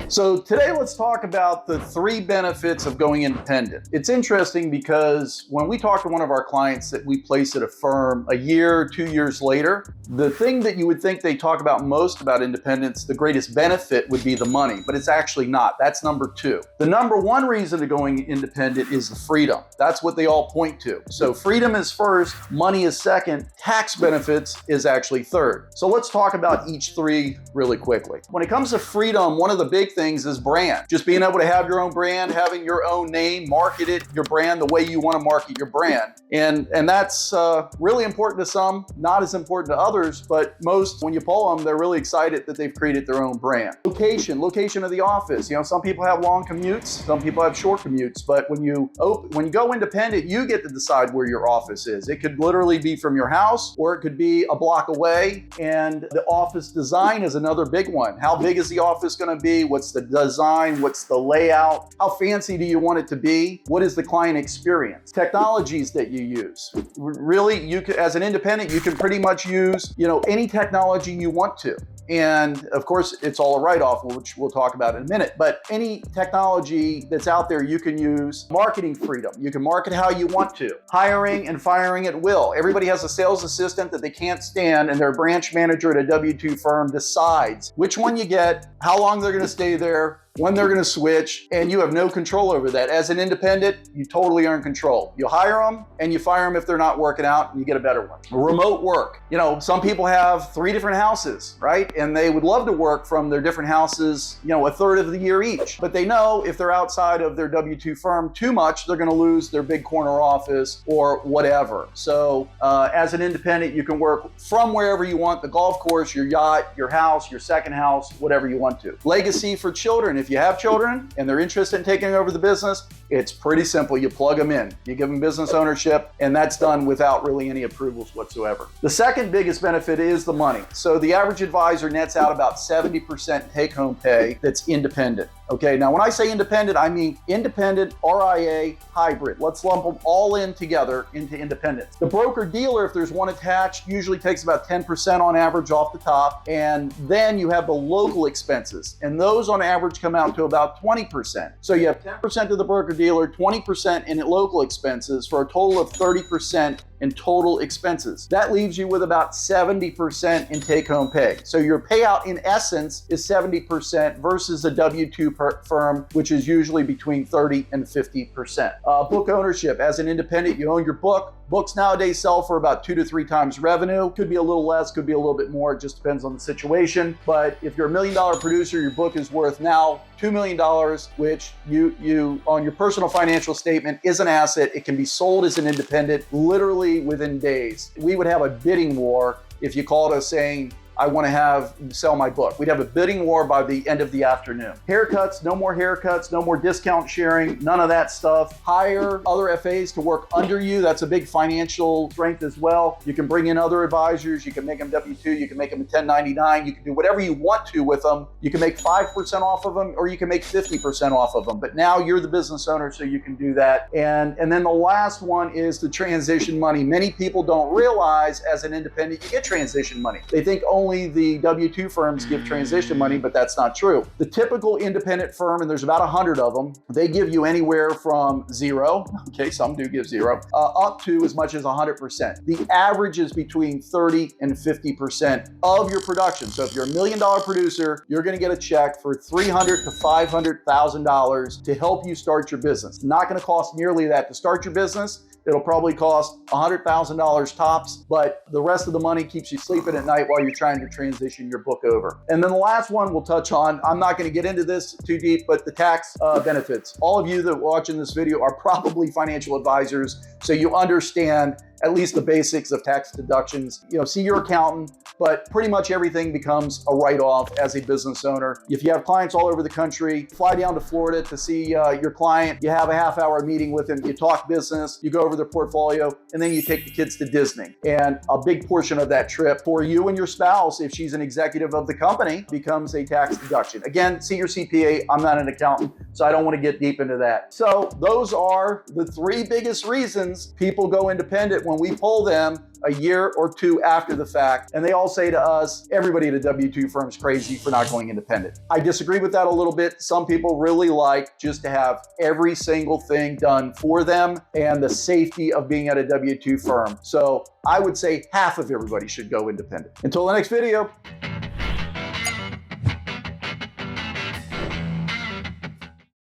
So today let's talk about the 3 benefits of going independent. It's interesting because when we talk to one of our clients that we place at a firm a year, 2 years later, the thing that you would think they talk about most about independence, the greatest benefit would be the money, but it's actually not. That's number 2. The number 1 reason to going independent is the freedom. That's what they all point to. So freedom is first, money is second, tax benefits is actually third. So let's talk about each 3 really quickly. When it comes to freedom, one of the big things is brand. Just being able to have your own brand, having your own name, market it, your brand the way you want to market your brand. And that's really important to some, not as important to others, but most, when you poll them, they're really excited that they've created their own brand. Location of the office. You know, some people have long commutes, some people have short commutes, but when you go independent, you get to decide where your office is. It could literally be from your house, or it could be a block away. And the office design is another big one. How big is the office going to be? What's the design? What's the layout? How fancy do you want it to be? What is the client experience? Technologies that you use. Really, you can, as an independent, you can pretty much use, any technology you want to. And of course, it's all a write-off, which we'll talk about in a minute. But any technology that's out there, you can use. Marketing freedom. You can market how you want to. Hiring and firing at will. Everybody has a sales assistant that they can't stand, and their branch manager at a W-2 firm decides which one you get, how long they're going to stay there, when they're going to switch, and you have no control over that. As an independent, you totally earn control. You hire them and you fire them if they're not working out, and you get a better one. Remote work. Some people have 3 different houses, right? And they would love to work from their different houses, a third of the year each. But they know if they're outside of their W-2 firm too much, they're going to lose their big corner office or whatever. So as an independent, you can work from wherever you want, the golf course, your yacht, your house, your second house, whatever you want to. Legacy for children. If you have children and they're interested in taking over the business, it's pretty simple. You plug them in, you give them business ownership, and that's done without really any approvals whatsoever. The second biggest benefit is the money. So the average advisor nets out about 70% take-home pay that's independent. Okay, now when I say independent, I mean independent, RIA, hybrid. Let's lump them all in together into independence. The broker-dealer, if there's one attached, usually takes about 10% on average off the top, and then you have the local expenses, and those on average come out to about 20%. So you have 10% to the broker-dealer, 20% in local expenses, for a total of 30% in total expenses. That leaves you with about 70% in take-home pay. So your payout in essence is 70% versus a W-2 firm, which is usually between 30 and 50%. Book ownership. As an independent, you own your book. Books nowadays sell for about 2 to 3 times revenue. Could be a little less, could be a little bit more. It just depends on the situation. But if you're $1 million producer, your book is worth now $2 million, which you on your personal financial statement is an asset. It can be sold as an independent literally within days. We would have a bidding war if you called us saying, I want to sell my book. We'd have a bidding war by the end of the afternoon. Haircuts, no more discount sharing, none of that stuff. Hire other FAs to work under you. That's a big financial strength as well. You can bring in other advisors. You can make them W-2. You can make them a 1099. You can do whatever you want to with them. You can make 5% off of them, or you can make 50% off of them. But now you're the business owner, so you can do that. And then the last one is the transition money. Many people don't realize as an independent, you get transition money. They think only the W-2 firms give transition money, but that's not true. The typical independent firm, and there's about 100 of them, they give you anywhere from 0, okay, some do give 0, up to as much as 100%. The average is between 30 and 50% of your production. So if you're $1 million producer, you're going to get a check for $300,000 to $500,000 to help you start your business. It's not going to cost nearly that to start your business. It'll probably cost $100,000 tops, but the rest of the money keeps you sleeping at night while you're trying to transition your book over. And then the last one we'll touch on, I'm not going to get into this too deep, but the tax benefits. All of you that are watching this video are probably financial advisors, so you understand at least the basics of tax deductions. See your accountant, but pretty much everything becomes a write-off as a business owner. If you have clients all over the country, fly down to Florida to see your client, you have a half-hour meeting with him, you talk business, you go over their portfolio, and then you take the kids to Disney. And a big portion of that trip for you and your spouse, if she's an executive of the company, becomes a tax deduction. Again, see your CPA. I'm not an accountant, So I don't want to get deep into that. So those are the 3 biggest reasons people go independent when we poll them a year or 2 after the fact. And they all say to us, everybody at a W-2 firm is crazy for not going independent. I disagree with that a little bit. Some people really like just to have every single thing done for them and the safety of being at a W-2 firm. So I would say half of everybody should go independent. Until the next video.